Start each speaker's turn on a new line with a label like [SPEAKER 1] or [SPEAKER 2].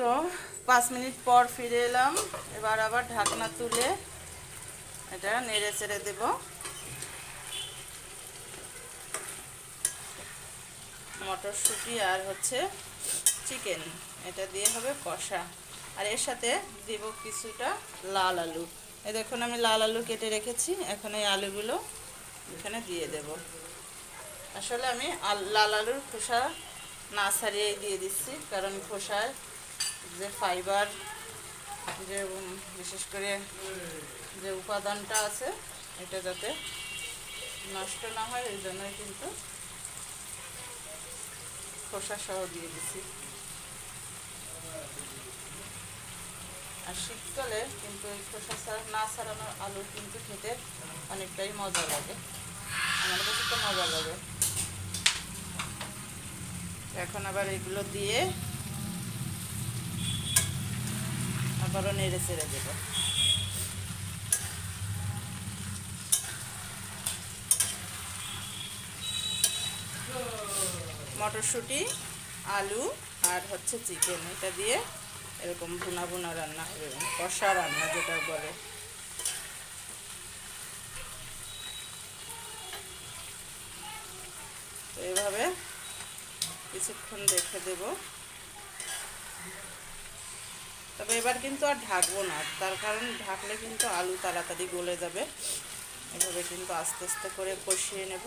[SPEAKER 1] তো 5 মিনিট পর ফিরে এলাম। এবার আবার ঢাকনা তুলে এটা নেড়ে চেড়ে দেব। মটরশুঁটি আর হচ্ছে চিকেন, এটা দিয়ে হবে কষা। আর এর সাথে দেব কিছুটা লাল আলু। এই দেখুন আমি লাল আলু কেটে রেখেছি, এখন এই আলুগুলো এখানে দিয়ে দেব। আসলে আমি লাল আলুর খোসা না ছাড়িয়েই দিয়ে দিচ্ছি, কারণ খোসায় যে ফাইবার, যে বিশেষ করে যে উপাদানটা আছে এটা যাতে নষ্ট না হয়, এই জন্যই কিন্তু খোসা সহ দিয়ে দিচ্ছি। আর শীতকালে কিন্তু এই খোসা না ছাড়ানো আলু কিন্তু খেতে অনেকটাই মজা লাগে, আমার কাছে তো মজা লাগে। এখন আবার এগুলো দিয়ে আবারও নেড়ে চেড়ে দেব। মটরশুঁটি, আলু আর হচ্ছে চিকেন, এটা দিয়ে এরকম ভুনা ভুনা রান্না হবে, কষা রান্না যেটা বলে। তো এইভাবে কিছুক্ষণ রেখে দেব। তবে এবার কিন্তু আর ঢাকবো না, তার কারণ ঢাকলে কিন্তু আলু তাড়াতাড়ি গলে যাবে। এভাবে কিন্তু আস্তে আস্তে করে কষিয়ে নেব।